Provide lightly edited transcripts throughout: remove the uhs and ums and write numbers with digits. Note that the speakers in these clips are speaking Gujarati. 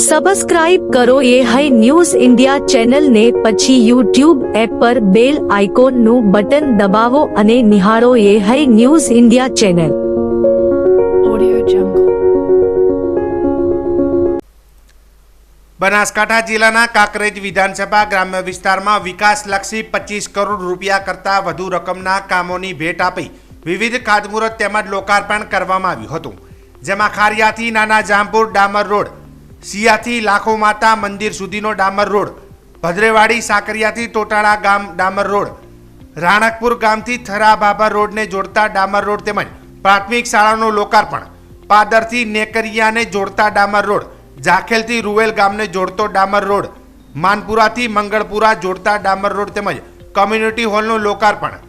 સબસ્ક્રાઇબ કરો એ હાઈ ન્યૂઝ ઇન્ડિયા ચેનલને, પછી યુટ્યુબ એપ પર બેલ આઇકોનનું બટન દબાવો અને નિહાળો એ hi news India channel. Banaskantha જિલ્લાના કાંકરેજ વિધાનસભા ગ્રામ્ય વિસ્તારમાં વિકાસલક્ષી 25 કરોડ રૂપિયા કરતાં વધુ રકમના કામોની ભેટ આપી વિવિધ ખાતમુહૂર્ત તેમજ લોકાર્પણ કરવામાં આવ્યું હતું. જેમાં ખારિયાથી નાના જામપુર ડામર રોડ, સિયાથી લાખો માતા મંદિર સુધીનો ડામર રોડ, ભદ્રેવાડી સાકરિયાથી ટોટાળા ગામ ડામર રોડ, રાણકપુર ગામથી થરા બાબર રોડને જોડતા ડામર રોડ તેમજ પ્રાથમિક શાળાનું લોકાર્પણ, પાદરથી નેકરિયાને જોડતા ડામર રોડ, જાખેલથી રૂવેલ ગામને જોડતો ડામર રોડ, માનપુરાથી મંગળપુરા જોડતા ડામર રોડ તેમજ કોમ્યુનિટી હોલનું લોકાર્પણ,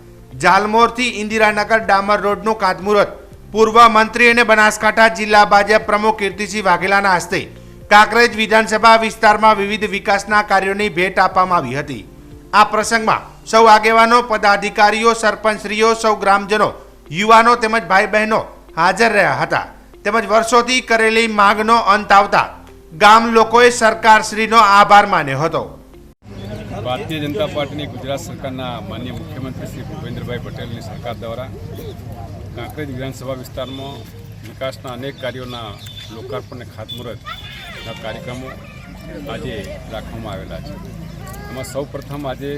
જાલમોરથી ઇન્દિરાનગર ડામર રોડનું ખાતમુહૂર્ત પૂર્વ મંત્રી અને બનાસકાંઠા જિલ્લા ભાજપ પ્રમુખ કીર્તિસિંહ વાઘેલાના હસ્તે કાંકરેજ વિધાનસભા વિસ્તારમાં વિવિધ વિકાસના કાર્યોની ભેટ આપવામાં આવી હતી. આ પ્રસંગમાં સૌ આગેવાનો, પદાધિકારીઓ, સરપંચશ્રીઓ, સૌ ગ્રામજનો, યુવાનો તેમજ ભાઈ બહેનો હાજર રહ્યા હતા. તેમજ વર્ષોથી કરેલી માંગનો અંત આવતા ગામ લોકોએ સરકારશ્રીનો આભાર માન્યો હતો. ભારતીય જનતા પાર્ટીની ગુજરાત સરકારના માનનીય મુખ્યમંત્રી શ્રી ભૂપેન્દ્રભાઈ પટેલની સરકાર દ્વારા કાંકરેજ વિધાનસભા વિસ્તારમાં વિકાસના અનેક કાર્યોના લોકાર્પણ અને ખાતમુહૂર્તના કાર્યક્રમો આજે રાખવામાં આવેલા છે. એમાં સૌ પ્રથમ આજે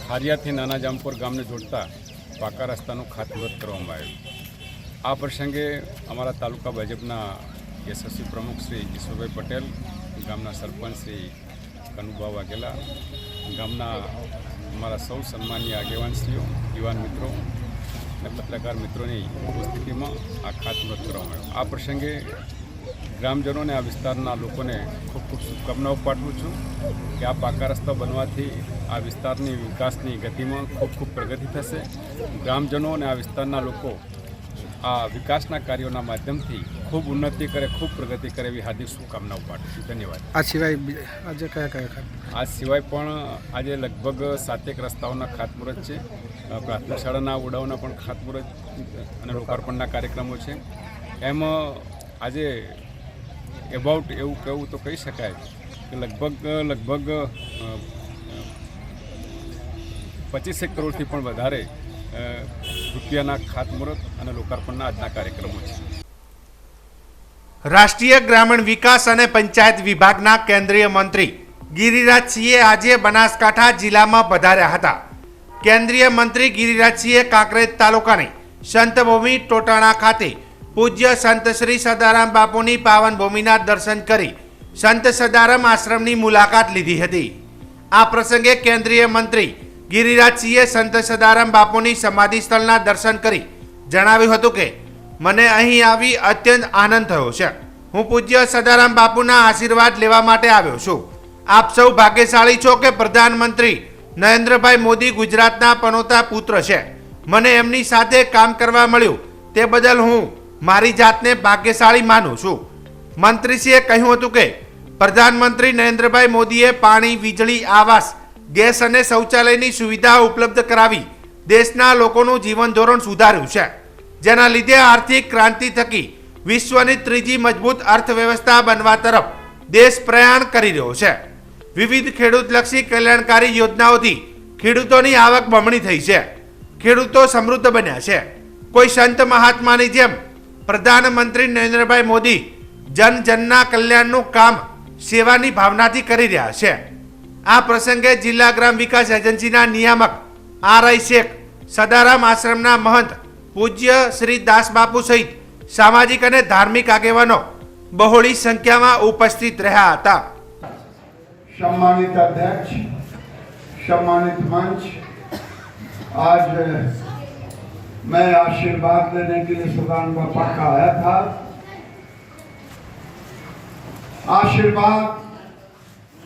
ખારિયાથી નાના જામપુર ગામને જોડતા પાકા રસ્તાનું ખાતમુહૂર્ત કરવામાં આવ્યું. આ પ્રસંગે અમારા તાલુકા ભાજપના યશસ્વી પ્રમુખ શ્રી ઈશ્વરભાઈ પટેલ, ગામના સરપંચ શ્રી કનુભા વાઘેલા, ગામના અમારા સૌ સન્માનીય આગેવાનશ્રીઓ, યુવાન મિત્રો અને પત્રકાર મિત્રોની ઉપસ્થિતિમાં આ ખાતમુહૂર્ત કરવામાં આવ્યું. આ પ્રસંગે ગ્રામજનોને, આ વિસ્તારના લોકોને ખૂબ ખૂબ શુભકામનાઓ પાઠવું છું કે આ પાકા રસ્તા બનવાથી આ વિસ્તારની વિકાસની ગતિમાં ખૂબ ખૂબ પ્રગતિ થશે. ગ્રામજનો અને આ વિસ્તારના લોકો આ વિકાસના કાર્યોના માધ્યમથી ખૂબ ઉન્નતિ કરે, ખૂબ પ્રગતિ કરે એવી હાર્દિક શુભકામનાઓ પાઠવું. ધન્યવાદ. આ સિવાય આજે કયા આ સિવાય પણ આજે લગભગ 7 રસ્તાઓના ખાતમુહૂર્ત છે. પ્રાથમિક શાળાના ઓરડાઓના પણ ખાતમુહૂર્ત અને લોકાર્પણના કાર્યક્રમો છે. એમ આજે એબાઉટ એવું કહેવું તો કહી શકાય કે લગભગ 25 કરોડથી પણ વધારે રૂપિયાના ખાતમુહૂર્ત અને લોકાર્પણના આજના કાર્યક્રમો છે. રાષ્ટ્રીય ગ્રામીણ વિકાસ અને પંચાયત વિભાગના કેન્દ્રીય મંત્રી ગિરિરાજસિંહે આજે બનાસકાંઠા જિલ્લામાં પધાર્યા હતા. કેન્દ્રીય મંત્રી ગિરિરાજસિંહે કાંકરેજ તાલુકાની સંતભૂમિ ટોટાણા ખાતે પૂજ્ય સંત શ્રી સદારામ બાપુની પાવન ભૂમિના દર્શન કરી સંત સદારામ આશ્રમની મુલાકાત લીધી હતી. આ પ્રસંગે કેન્દ્રીય મંત્રી ગિરિરાજસિંહે સંત સદારામ બાપુની સમાધિ સ્થળના દર્શન કરી જણાવ્યું હતું કે મને અહીં આવી અત્યંત આનંદ થયો છે. હું પૂજ્ય સદારામ બાપુના આશીર્વાદ લેવા માટે આવ્યો છું. આપ સૌ ભાગ્યશાળી છો કે પ્રધાનમંત્રી નરેન્દ્રભાઈ મોદી ગુજરાતના પનોતા પુત્ર છે. મને એમની સાથે કામ કરવા મળ્યું તે બદલ હું મારી જાતને ભાગ્યશાળી માનું છું. મંત્રીશ્રીએ કહ્યું હતું કે પ્રધાનમંત્રી નરેન્દ્રભાઈ મોદીએ પાણી, વીજળી, આવાસ, ગેસ અને શૌચાલયની સુવિધા ઉપલબ્ધ કરાવી દેશના લોકોનું જીવન ધોરણ સુધાર્યું છે, જેના લીધે આર્થિક ક્રાંતિ થકી વિશ્વની ત્રીજી મજબૂત અર્થવ્યવસ્થા બનવા તરફ દેશ પ્રયાણ કરી રહ્યો છે. વિવિધ ખેડૂતલક્ષી કલ્યાણકારી યોજનાઓથી ખેડૂતોની આવક બમણી થઈ છે. ખેડૂતો સમૃદ્ધ બન્યા છે. કોઈ સંત મહાત્માની જેમ પ્રધાનમંત્રી નરેન્દ્રભાઈ મોદી જનજનના કલ્યાણનું કામ સેવાની ભાવનાથી કરી રહ્યા છે. આ પ્રસંગે જિલ્લા ગ્રામ વિકાસ એજન્સીના નિયામક આર.આઈ. શેખ, સદારામ આશ્રમના મહંત પૂજ્ય શ્રી દાસબાપુ સહિત સામાજિક અને ધાર્મિક આગેવાનો બહોળી સંખ્યામાં ઉપસ્થિત રહ્યા હતા. सम्मानित अध्यक्ष, सम्मानित मंच, आज मैं आशीर्वाद लेने के लिए सदाराम बापा का आया था. आशीर्वाद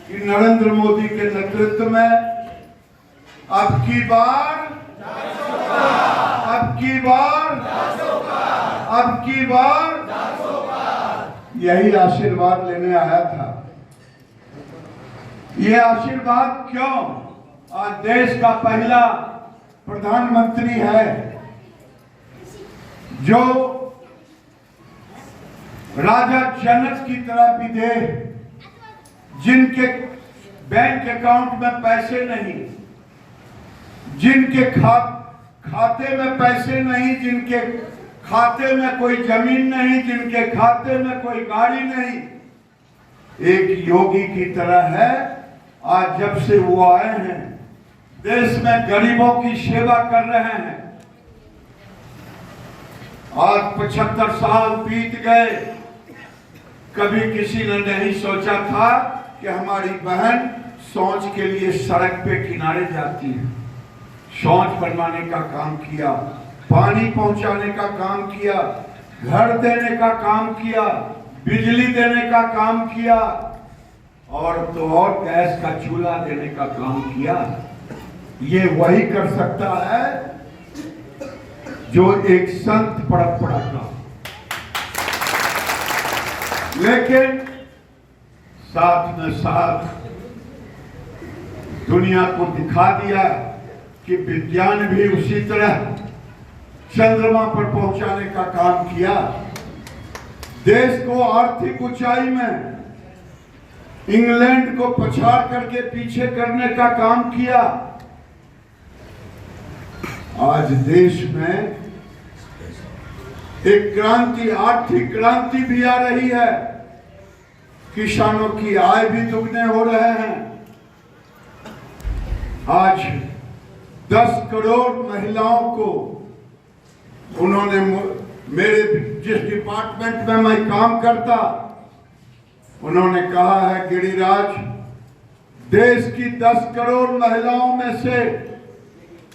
कि नरेंद्र मोदी के नेतृत्व में अब की बार यही आशीर्वाद लेने आया था. ये आशीर्वाद क्यों? आज देश का पहला प्रधानमंत्री है जो राजा जनक की तरह विदेह, जिनके बैंक अकाउंट में पैसे नहीं, जिनके खाते में पैसे नहीं, जिनके खाते में कोई जमीन नहीं, जिनके खाते में कोई गाड़ी नहीं, एक योगी की तरह है। आज जब से वो आए हैं, देश में गरीबों की सेवा कर रहे हैं। आज 75 साल बीत गए, कभी किसी ने नहीं सोचा था कि हमारी बहन शौच के लिए सड़क पे किनारे जाती है। शौच बनवाने का काम किया, पानी पहुंचाने का काम किया, घर देने का काम किया, बिजली देने का काम किया, और तो और गैस का चूल्हा देने का काम किया। ये वही कर सकता है जो एक संत परंपरा का। लेकिन साथ में साथ दुनिया को दिखा दिया कि विज्ञान भी उसी तरह चंद्रमा पर पहुंचाने का काम किया, देश को आर्थिक ऊंचाई में इंग्लैंड को पछाड़ करके पीछे करने का काम किया। आज देश में एक क्रांति, आर्थिक क्रांति भी आ रही है, किसानों की आय भी दुगने हो रहे हैं। आज 10 करोड़ महिलाओं को उन्होंने, मेरे जिस डिपार्टमेंट में मैं काम करता, उन्होंने कहा है गिरिराज, देश की 10 करोड़ महिलाओं में से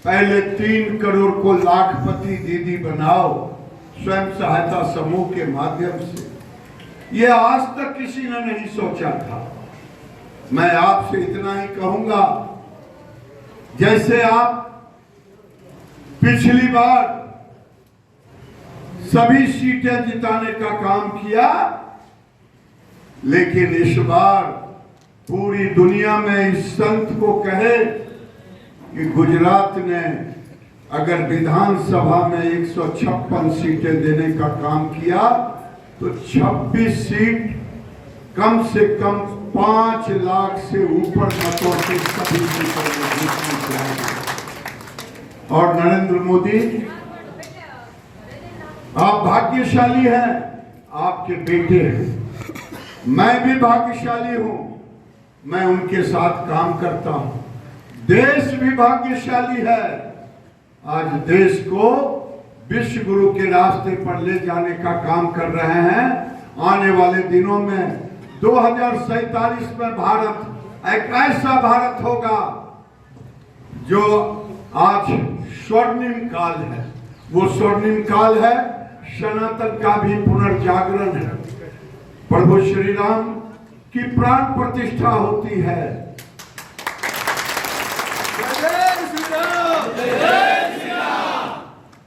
पहले 3 करोड़ को लाखपति दीदी बनाओ, स्वयं सहायता समूह के माध्यम से। यह आज तक किसी ने नहीं सोचा था। मैं आपसे इतना ही कहूंगा, जैसे आप पिछली बार सभी सीटें जिताने का काम किया, लेकिन इस बार पूरी दुनिया में इस संत को कहे कि गुजरात ने अगर विधानसभा में 156 सीटें देने का काम किया तो 26 सीट कम से कम 5 लाख से ऊपर मतों से सभी सीटों में जीतनी चाहिए। और नरेंद्र मोदी, आप भाग्यशाली हैं, आपके बेटे हैं, मैं भी भाग्यशाली हूं, मैं उनके साथ काम करता हूं। देश भी भाग्यशाली है, आज देश को विश्व गुरु के रास्ते पर ले जाने का काम कर रहे हैं। आने वाले दिनों में 2047 में भारत एक ऐसा भारत होगा जो आज स्वर्णिम काल है। वो स्वर्णिम काल है, सनातन का भी पुनर्जागरण है। प्रभु श्री राम की प्राण प्रतिष्ठा होती है।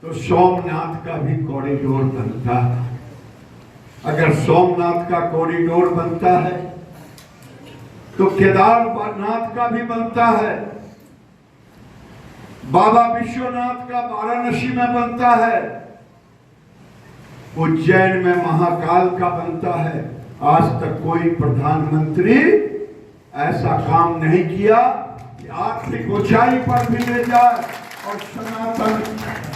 तो सोमनाथ का भी कॉरिडोर बनता है। अगर सोमनाथ का कॉरिडोर बनता है तो केदारनाथ का भी बनता है, बाबा विश्वनाथ का वाराणसी में बनता है, उज्जैन में महाकाल का बनता है। आज तक कोई प्रधानमंत्री ऐसा काम नहीं किया कि आर्थिक ऊंचाई पर भी ले जाए और सनातन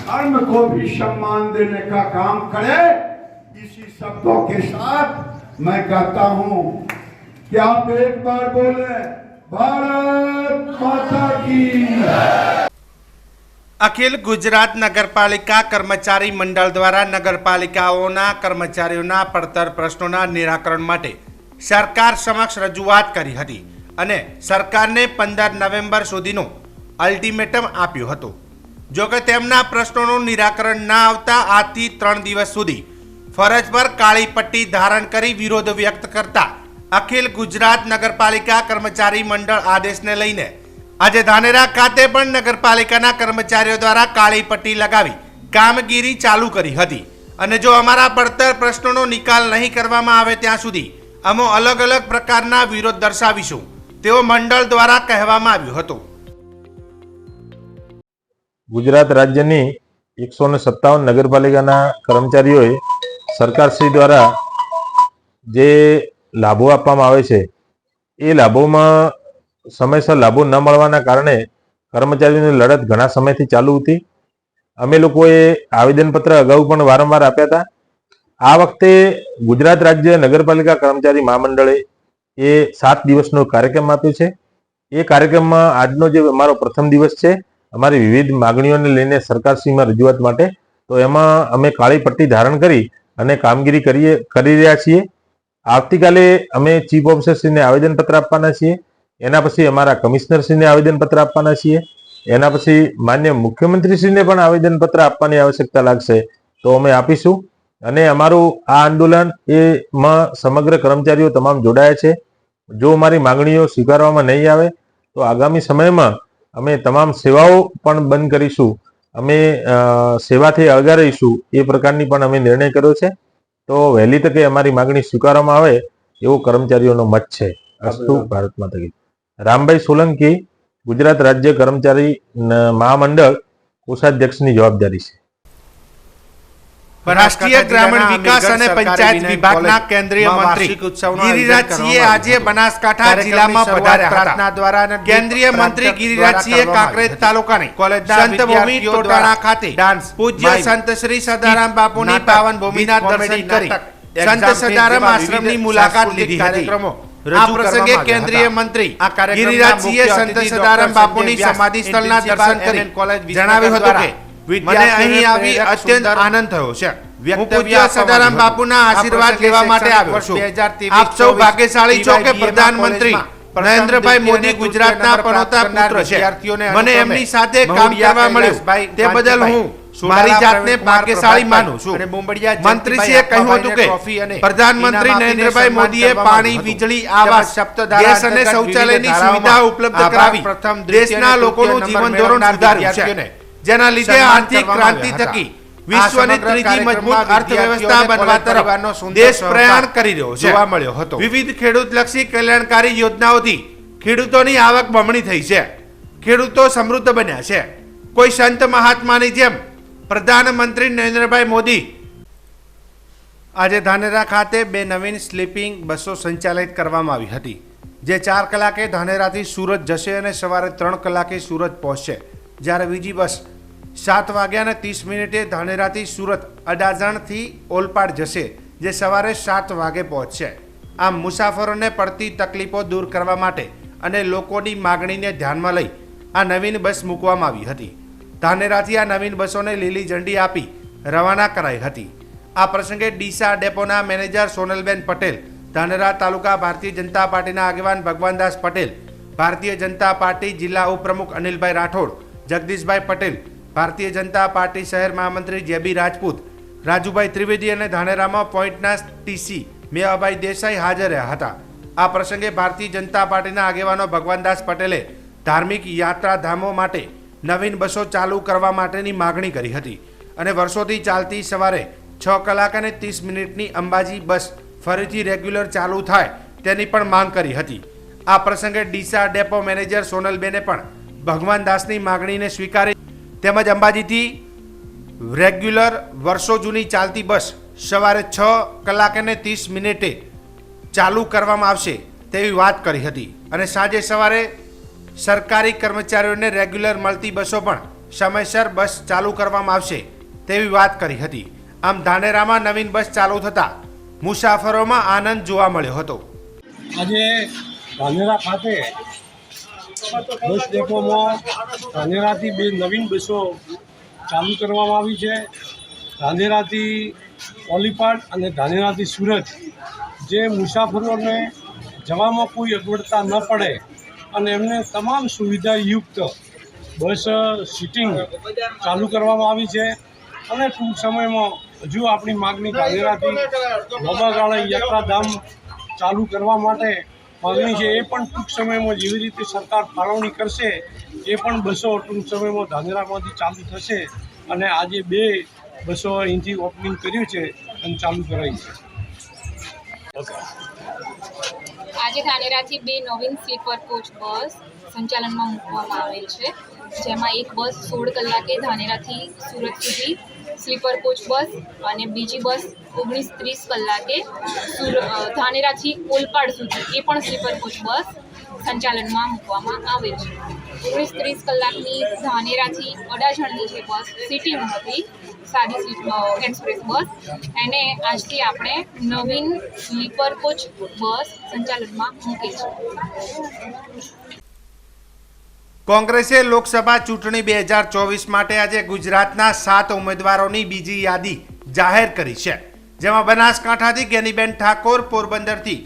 धर्म को भी सम्मान देने का काम करे। इसी शब्दों के साथ मैं कहता हूं कि आप एक बार बोले, भारत माता की। અખિલ ગુજરાત નગરપાલિકા કર્મચારી મંડળ દ્વારા નગરપાલિકાઓના કર્મચારીઓના પડતર પ્રશ્નોના નિરાકરણ માટે સરકાર સમક્ષ રજૂઆત કરી હતી અને સરકારને 15 નવેમ્બર સુધીનું અલ્ટિમેટમ આપ્યું હતું। જો કે તેમના પ્રશ્નોનું નિરાકરણ ના આવતા આજથી 3 દિવસ સુધી ફરજ પર કાળી પટ્ટી ધારણ કરી વિરોધ વ્યક્ત કરતા અખિલ ગુજરાત નગરપાલિકા કર્મચારી મંડળ આદેશને લઈને આજે ધાનેરા ખાતે પણ નગરપાલિકાના કર્મચારીઓ દ્વારા કાળી પટ્ટી લગાવી કામગીરી ચાલુ કરી હતી અને જો અમારા પડતર પ્રશ્નોનો નિકાલ નહીં કરવામાં આવે ત્યાં સુધી અમો અલગ અલગ પ્રકારના વિરોધ દર્શાવીશું તેવો મંડળ દ્વારા કહેવામાં આવ્યું હતું। ગુજરાત રાજ્યની 157 નગરપાલિકાના કર્મચારીઓએ સરકારશ્રી દ્વારા જે લાભો આપવામાં આવે છે એ લાભોમાં સમયસર લાભો ન મળવાના કારણે કર્મચારીઓની લડત ઘણા સમયથી ચાલુ હતી. અમે લોકોએ આવેદનપત્ર અગાઉ પણ વારંવાર આપ્યા હતા. આ વખતે ગુજરાત રાજ્ય નગરપાલિકા કર્મચારી મહામંડળે એ 7 દિવસનો કાર્યક્રમ આપ્યો છે. એ કાર્યક્રમમાં આજનો જે અમારો પ્રથમ દિવસ છે, અમારી વિવિધ માગણીઓને લઈને સરકારશ્રીમાં રજૂઆત માટે, તો એમાં અમે કાળી પટ્ટી ધારણ કરી અને કામગીરી કરી રહ્યા છીએ. આવતીકાલે અમે ચીફ ઓફિસરશ્રીને આવેદનપત્ર આપવાના છીએ. એના પછી અમારા કમિશનરશ્રીને આવેદનપત્ર આપવાના છીએ. એના પછી માન્ય મુખ્યમંત્રીશ્રીને પણ આવેદનપત્ર આપવાની આવશ્યકતા લાગશે તો અમે આપીશું. અને અમારું આ આંદોલન એમાં સમગ્ર કર્મચારીઓ તમામ જોડાયા છે. જો અમારી માગણીઓ સ્વીકારવામાં નહીં આવે તો આગામી સમયમાં અમે તમામ સેવાઓ પણ બંધ કરીશું. અમે સેવાથી અળગા રહીશું એ પ્રકારની પણ અમે નિર્ણય કર્યો છે. તો વહેલી તકે અમારી માગણી સ્વીકારવામાં આવે એવો કર્મચારીઓનો મત છે. અસ્તુ ભારત માતા કી. રામભાઈ સોલંકી, ગુજરાત રાજ્ય કર્મચારી મહામંડળ કોષાધ્યક્ષની જવાબદારી છે. રાષ્ટ્રીય ગ્રામીણ વિકાસ અને પંચાયત વિભાગના કેન્દ્રીય મંત્રી ગિરિરાજસિંહે આજે બનાસકાંઠા જિલ્લામાં પધાર્યા હતા. કેન્દ્રીય મંત્રી ગિરિરાજસિંહે કાંકરેજ તાલુકાની સંત ભૂમિ ટોટાણા ખાતે પૂજ્ય સંત શ્રી સદારામ બાપુની પાવન ભૂમિના દર્શન કરી સંત સદારામ આશ્રમની મુલાકાત લીધી હતી. આ પ્રસંગે કેન્દ્રીય મંત્રી ગિરિરાજસિંહે સંત સદારામ બાપુની સમાધિ સ્થળના દર્શન કરી જણાવ્યું હતું કે મને અહીં આવી અત્યંત આનંદ થયો છે. હું પૂજ્ય સદારામ બાપુના આશીર્વાદ લેવા માટે આવ્યો છું. આપ સૌ ભાગ્યશાળી છો કે પ્રધાનમંત્રી નરેન્દ્રભાઈ મોદી ગુજરાતના પનોતા પુત્ર છે. મને એમની સાથે કામ કરવા મળ્યું તે બદલ હું મારી જાતને ભાગ્યશાળી માનું છું. મંત્રીશ્રીએ કહ્યું હતું કે પ્રધાનમંત્રી નરેન્દ્રભાઈ મોદીએ પાણી, વીજળી, આવાસ, ગેસ અને શૌચાલયની સુવિધા ઉપલબ્ધ કરાવી દેશના લોકોનું જીવન ધોરણ સુધાર્યું છે, જેના લીધે આર્થિક ક્રાંતિ થકી વિશ્વની ત્રીજી મજબૂત અર્થવ્યવસ્થા બનવા તરફ દેશ પ્રયાણ કરી રહ્યો છે. જોવા મળ્યો હતો. વિવિધ ખેડૂતલક્ષી કલ્યાણકારી યોજનાઓથી ખેડૂતોની આવક બમણી થઈ છે. ખેડૂતો સમૃદ્ધ બન્યા છે. કોઈ સંત મહાત્માની જેમ પ્રધાનમંત્રી નરેન્દ્રભાઈ મોદી. આજે ધાનેરા ખાતે 2 નવીન સ્લીપિંગ બસો સંચાલિત કરવામાં આવી હતી, જે 4 કલાકે ધાનેરાથી સુરત જશે અને સવારે 3 કલાકે સુરત પહોંચશે. જ્યારે બીજી બસ 7:30 ધાનેરાથી સુરત અડાજણથી ઓલપાડ જશે, જે સવારે 7 વાગે પહોંચશે. આમ મુસાફરોને પડતી તકલીફો દૂર કરવા માટે અને લોકોની માગણીને ધ્યાનમાં લઈ આ નવીન બસ મૂકવામાં આવી હતી. ધાનેરાથી આ નવીન બસોને લીલી ઝંડી આપી રવાના કરાઈ હતી. આ પ્રસંગે ડીસા ડેપોના મેનેજર સોનલબેન પટેલ, ધાનેરા તાલુકા ભારતીય જનતા પાર્ટીના આગેવાન ભગવાનદાસ પટેલ, ભારતીય જનતા પાર્ટી જિલ્લા ઉપપ્રમુખ અનિલભાઈ રાઠોડ, જગદીશભાઈ પટેલ, ભારતીય જનતા પાર્ટી શહેર મહામંત્રી જેબી રાજપૂત, રાજુભાઈ ત્રિવેદી અને ધાનેરામાં પોઈન્ટના ટીસી મેવાભાઈ દેસાઈ હાજર રહ્યા હતા. આ પ્રસંગે ભારતીય જનતા પાર્ટીના આગેવાનો ભગવાનદાસ પટેલે ધાર્મિક યાત્રાધામો માટે નવીન બસો ચાલુ કરવા માટેની માગણી કરી હતી અને વર્ષોથી ચાલતી સવારે 6 કલાક અને 30 મિનિટની અંબાજી બસ ફરીથી રેગ્યુલર ચાલુ થાય તેની પણ માંગ કરી હતી. આ પ્રસંગે ડીસા ડેપો મેનેજર સોનલબેને પણ ભગવાનદાસની માગણીને સ્વીકારી તેમજ અંબાજીથી રેગ્યુલર વર્ષો જૂની ચાલતી બસ સવારે 6 કલાક અને 30 મિનિટે ચાલુ કરવામાં આવશે તેવી વાત કરી હતી અને સાંજે સવારે સરકારી કર્મચારીઓને રેગ્યુલર મળતી બસો પણ સમયસર બસ ચાલુ કરવામાં આવશે તેવી વાત કરી હતી. આમ ધાનેરામાં નવીન બસ ચાલુ થતાં મુસાફરોમાં આનંદ જોવા મળ્યો હતો. આજે ધાનેરા ખાતે બસ ડેપોમાં ધાનેરાથી 2 નવીન બસો ચાલુ કરવામાં આવી છે. ધાનેરાથી ઓલીપાડ અને ધાનેરાથી સુરત જે મુસાફરોને જવામાં કોઈ અગવડતા ન પડે અને એમને તમામ સુવિધાયુક્ત બસ સીટિંગ ચાલુ કરવામાં આવી છે. અને ટૂંક સમયમાં હજુ આપણી માગણી ધાનેરાથી લાંબા ગાળે યાત્રાધામ ચાલુ કરવા માટે માગણી છે. એ પણ ટૂંક સમયમાં જેવી રીતે સરકાર ફાળવણી કરશે એ પણ બસો ટૂંક સમયમાં ધાનેરામાંથી ચાલુ થશે અને આજે 2 બસો અહીંથી ઓપનિંગ કર્યું છે અને ચાલુ કરાઈ છે. આજે ધાનેરાથી 2 નવીન સ્લીપર કોચ બસ સંચાલનમાં મૂકવામાં આવેલ છે, જેમાં એક બસ 16 કલાકે ધાનેરાથી સુરત સુધી સ્લીપર કોચ બસ અને બીજી બસ 19:30 કલાકે ધાનેરાથી ઓલપાડ સુધી એ પણ સ્લીપર કોચ બસ સંચાલનમાં મૂકવામાં આવેલ છે. 19:30 કલાકની ધાનેરાથી અડાજણની જે બસ સિટીમાં હતી સાદી એક્સપ્રેસ બસ, એને આજથી આપણે નવીન સ્લીપર કોચ બસ સંચાલનમાં મૂકી છે. કોંગ્રેસે લોકસભા ચૂંટણી 2024 માટે આજે ગુજરાતના 7 ઉમેદવારોની બીજી યાદી જાહેર કરી છે, જેમાં બનાસકાંઠાથી જ્ઞાનીબેન ઠાકોર, પોરબંદરથી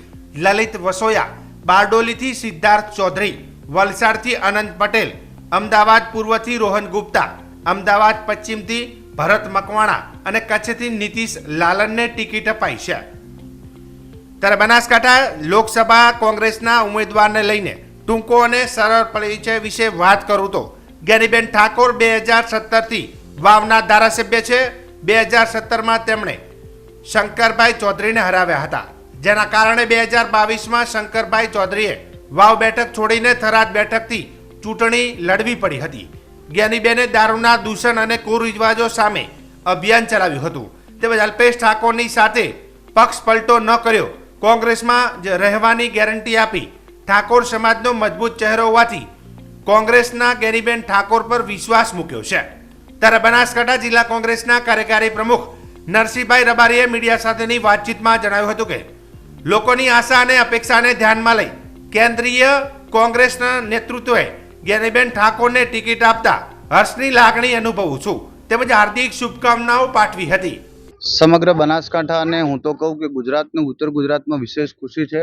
લલિત વસોયા, બારડોલીથી સિદ્ધાર્થ ચૌધરી, વલસાડથી અનંત પટેલ, અમદાવાદ પૂર્વથી રોહન ગુપ્તા, અમદાવાદ પશ્ચિમથી ભરત મકવાણા અને કચ્છથી નીતિશ લાલનને ટિકિટ અપાઈ છે. ત્યારે બનાસકાંઠા લોકસભા કોંગ્રેસના ઉમેદવારને લઈને ટૂંકો અને સરળ પરિચય વિશે વાત કરું તો જ્ઞાનીબેન ઠાકોર 2017થી વાવના ધારાસભ્ય છે. 2017માં તેમણે શંકરભાઈ ચૌધરીને હરાવ્યા હતા, જેના કારણે 2022માં શંકરભાઈ ચૌધરીએ વાવ બેઠક છોડીને થરાદ બેઠકથી ચૂંટણી લડવી પડી હતી. જ્ઞાનીબેને દારૂના દૂષણ અને કુરિવાજો સામે અભિયાન ચલાવ્યું હતું. તેમજ અલ્પેશ ઠાકોરની સાથે પક્ષ પલટો ન કર્યો, કોંગ્રેસમાં જ રહેવાની ગેરંટી આપી. ઠાકોર સમાજનો મજબૂત ચહેરો હોવાથી કોંગ્રેસના જ્ઞાનીબેન ઠાકોર પર વિશ્વાસ મૂક્યો છે. ત્યારે બનાસકાંઠા જિલ્લા કોંગ્રેસના કાર્યકારી પ્રમુખ નરસિંહભાઈ રબારીએ મીડિયા સાથેની વાતચીતમાં જણાવ્યું હતું કે લોકોની આશા અને અપેક્ષાને ધ્યાનમાં લઈ કેન્દ્રીય કોંગ્રેસના નેતૃત્વએ જ્ઞાનીબેન ઠાકોરને ટિકિટ આપતા હર્ષની લાગણી અનુભવું છું, તેમજ હાર્દિક શુભકામનાઓ પાઠવી હતી. સમગ્ર બનાસકાંઠા અને હું તો કહું કે ગુજરાતનું ઉત્તર ગુજરાતમાં વિશેષ ખુશી છે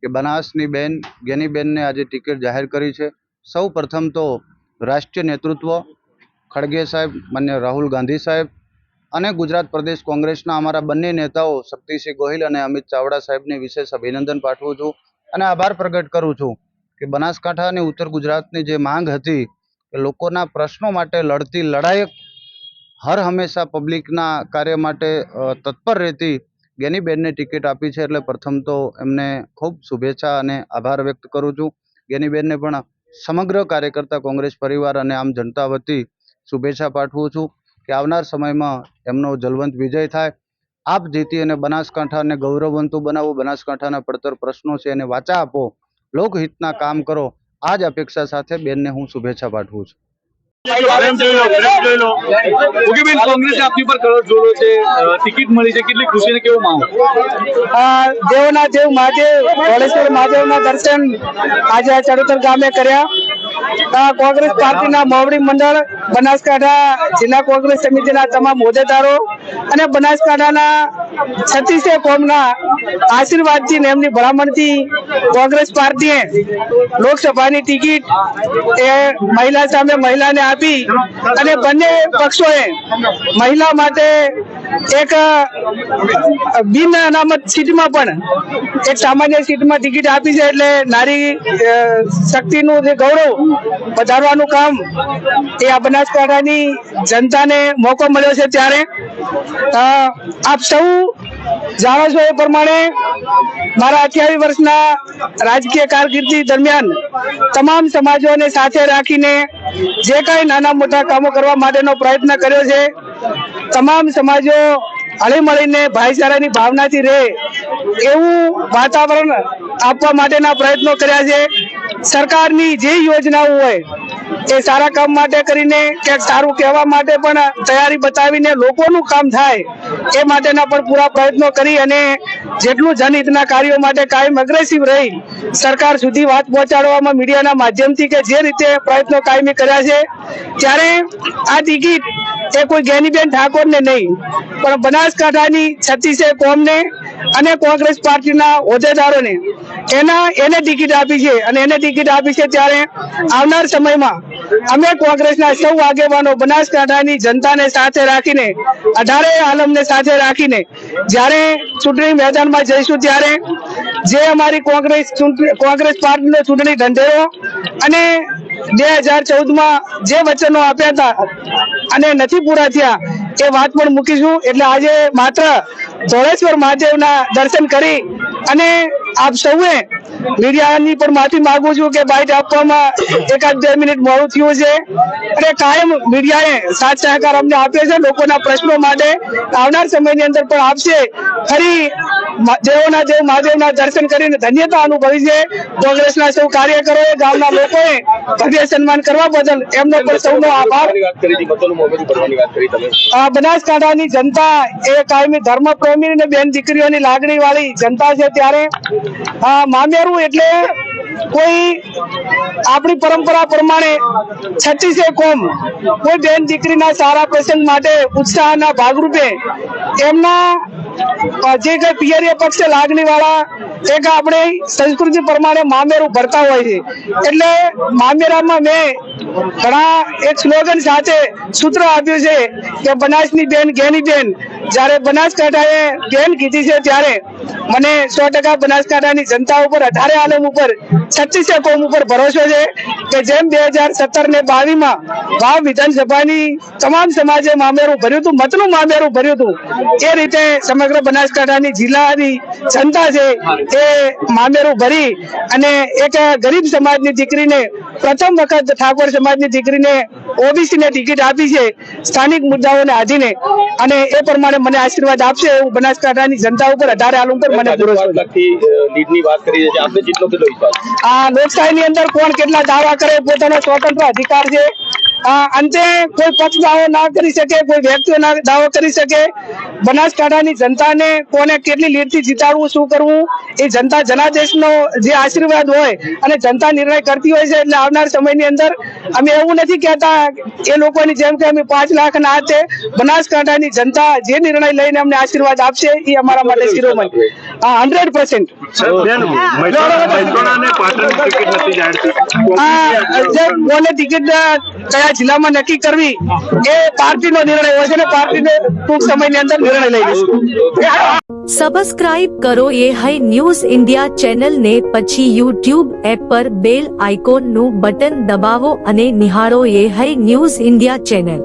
કે બનાસની બેન જ્ઞાનીબેનને આજે ટિકિટ જાહેર કરી છે. સૌ પ્રથમ તો રાષ્ટ્રીય નેતૃત્વ ખડગે સાહેબ, માન્ય રાહુલ ગાંધી સાહેબ અને ગુજરાત પ્રદેશ કોંગ્રેસના અમારા બંને નેતાઓ શક્તિસિંહ ગોહિલ અને અમિત ચાવડા સાહેબને વિશેષ અભિનંદન પાઠવું છું અને આભાર પ્રગટ કરું છું કે બનાસકાંઠા અને ઉત્તર ગુજરાતની જે માંગ હતી કે લોકોના પ્રશ્નો માટે લડતી લડાયક, હર હંમેશા પબ્લિકના કાર્ય માટે તત્પર રહેતી જ્ઞાનીબેનને ટિકિટ આપી છે. એટલે પ્રથમ તો એમને ખૂબ શુભેચ્છા અને આભાર વ્યક્ત કરું છું. જ્ઞાનીબેનને પણ સમગ્ર કાર્યકર્તા કોંગ્રેસ પરિવાર અને આમ જનતા વતી શુભેચ્છા પાઠવું છું કે આવનાર સમયમાં એમનો જલવંત વિજય થાય. આપ જીતી અને બનાસકાંઠાને ગૌરવવંતું બનાવો, બનાસકાંઠાના પડતર પ્રશ્નો છે એને વાચા આપો, લોકહિતના કામ કરો. આ જ અપેક્ષા સાથે બેનને હું શુભેચ્છા પાઠવું છું. કોંગ્રેસે આપની પર કરોડ જોડો છે, ટિકિટ મળી છે, કેટલી ખુશી ને કેવો માહોલ? દેવના દેવ મહાદેવ ધોળેશ્વર મહાદેવના દર્શન આજે આ ચડોતર ગામે કર્યા. કોંગ્રેસ પાર્ટીના મોવડી મંડળ, બનાસકાંઠા જિલ્લા કોંગ્રેસ સમિતિના તમામ હોદ્દેદારો અને બનાસકાંઠાના 36 કોમના આશીર્વાદથી ને એમની ભલામણથી કોંગ્રેસ પાર્ટીએ લોકસભાની ટિકિટ એ મહિલા સામે મહિલાને આપી અને બંને પક્ષોએ મહિલા માટે એક બિન અનામત સીટમાં પણ એક સામાન્ય સીટમાં ટિકિટ આપી છે. એટલે નારી શક્તિનું જે ગૌરવ વધારવાનું કામ એ આ બનાસકાંઠાની જનતાને મોકો મળ્યો છે. ત્યારે આપ સૌ જાણો છો એ પ્રમાણે મારા 28 વર્ષના રાજકીય કારકિર્દી દરમિયાન તમામ સમાજોને સાથે રાખીને જે કાંઈ નાના મોટા કામો કરવા માટેનો પ્રયત્ન કર્યો છે. તમામ સમાજો હળી મળીને ભાઈચારાની ભાવનાથી રહે એવું વાતાવરણ આપવા માટેના પ્રયત્નો કર્યા છે. સરકારની જે યોજનાઓ હોય એ સારા કામ માટે કરીને ક્યાંક સારું કહેવા માટે પણ તૈયારી બતાવીને લોકોનું કામ થાય એ માટેના પણ પૂરા પ્રયત્નો કરી અને જેટલું જનહિતના કાર્યો માટે કાયમ અગ્રેસિવ રહી સરકાર સુધી વાત પહોંચાડવામાં મીડિયાના માધ્યમથી કે જે રીતે પ્રયત્નો કાયમી કર્યા છે. ત્યારે આ ટિકિટ એ કોઈ જ્ઞાનીબેન ઠાકોરને નહીં પણ બનાસકાંઠાની 36 કોમને અને કોંગ્રેસ પાર્ટીના હોદ્દેદારોને એને ટિકિટ આપી છે. અને એને ટિકિટ આપી છે ત્યારે આવનાર સમયમાં અમે કોંગ્રેસના સૌ આગેવાનો બનાસકાંઠાની જનતાને સાથે રાખીને 18 આલમને સાથે રાખીને જ્યારે ચૂંટણી મેદાનમાં જઈશું ત્યારે જે અમારી કોંગ્રેસ પાર્ટીનો ચૂંટણી ઢંઢેરો અને 2014માં જે વચનો આપ્યા હતા અને નથી પૂરા થયા એ વાત પણ મૂકીશું. એટલે આજે માત્ર ધોળેશ્વર મહાદેવના દર્શન કરી અને આપ સૌએ મીડિયાની પણ માફી માંગુ છું કે બાઇટ આપવામાં 1-2 મિનિટ મોડું થયું છે અને કાયમ મીડિયાએ સાથ સહકાર અમને આપ્યો છે લોકોના પ્રશ્નો માટે, આવનાર સમયની અંદર પણ આપશે. ફરી દેવોના દેવ મહાદેવના દર્શન કરીને ધન્યતા અનુભવી છે. કોંગ્રેસના સૌ કાર્યકરોએ, ગામના લોકોએ ભવ્ય સન્માન કરવા બદલ એમનો પણ સૌનો આભાર. બનાસકાંઠાની જનતા એ કાયમી ધર્મ પ્રેમી અને બેન દીકરીઓની લાગણી વાળી જનતા છે. ત્યારે મામેરું એટલે કોઈ આપણી પરંપરા પ્રમાણે 36 કોમ કોઈ બેન દીકરીના સારા પ્રસંગ માટે ઉત્સાહના ભાગરૂપે એમના જે કઈ પિયરીય પક્ષે લાગણી વાળા એક આપણે સંસ્કૃતિ પ્રમાણે મામેરું ભરતા હોય છે. એટલે મામેરામાં મેં ઘણા એક સ્લોગન સાથે સૂત્ર આપ્યું છે કે બનાસની બેન ઘેની બેન. જયારે બનાસકાંઠાએ બેન કીધી છે ત્યારે મને 100% બનાસકાંઠાની જનતા ઉપર, 18 આલમ ઉપર, 36 કોમ ઉપર ભરોસો છે કે જેમ 2017 ને 22 વાવ વિધાનસભાની તમામ સમાજે મામેરું ભર્યું હતું, મતનું મામેરું ભર્યું હતું, એ રીતે સમગ્ર બનાસકાંઠાની જિલ્લાની જનતા છે એ મામેરું ભરી અને એક ગરીબ સમાજની દીકરીને, પ્રથમ વખત ઠાકોર સમાજની દીકરીને ઓબીસી ને ટિકિટ આપી છે સ્થાનિક મુદ્દાઓને આધીને, અને એ પ્રમાણે મને આશીર્વાદ આપશે એવું બનાસકાંઠાની જનતા ઉપર 18 આલમ ઉપર મને ભરોસો છે. આ લોકશાહીની અંદર કોણ કેટલા દાવા કરે પોતાનો સ્વતંત્ર અધિકાર છે. અંતે કોઈ પક્ષ દાવો ના કરી શકે, કોઈ વ્યક્તિઓ ના દાવો કરી શકે. બનાસકાંઠાની જનતાને કોને કેટલી લીડથી જીતાડવું, શું કરવું, એ જનતા જનાદેશનો જે આશીર્વાદ હોય અને જનતા નિર્ણય કરતી હોય છે. એટલે આવનાર સમયની અંદર અમે એવું નથી કહેતા એ લોકોની જેમ કે અમે 5 લાખ ના હાથે, બનાસકાંઠાની જનતા જે નિર્ણય લઈને અમને આશીર્વાદ આપશે એ અમારા માટે શિરોમણી. 100%. કોને ટિકિટ કયા જિલ્લામાં નક્કી કરવી એ પાર્ટીનો નિર્ણય હોય છે ને પાર્ટીને ટૂંક સમયની અંદર નિર્ણય લઈ લેશે. સબસ્ક્રાઇબ કરો એ હાઈ ન્યૂઝ ઇન્ડિયા ચેનલ ને, પછી યુટ્યુબ એપ પર બેલ આઇકોન નું બટન દબાવો અને નિહાળો એ હાઈ ન્યૂઝ ઇન્ડિયા ચેનલ.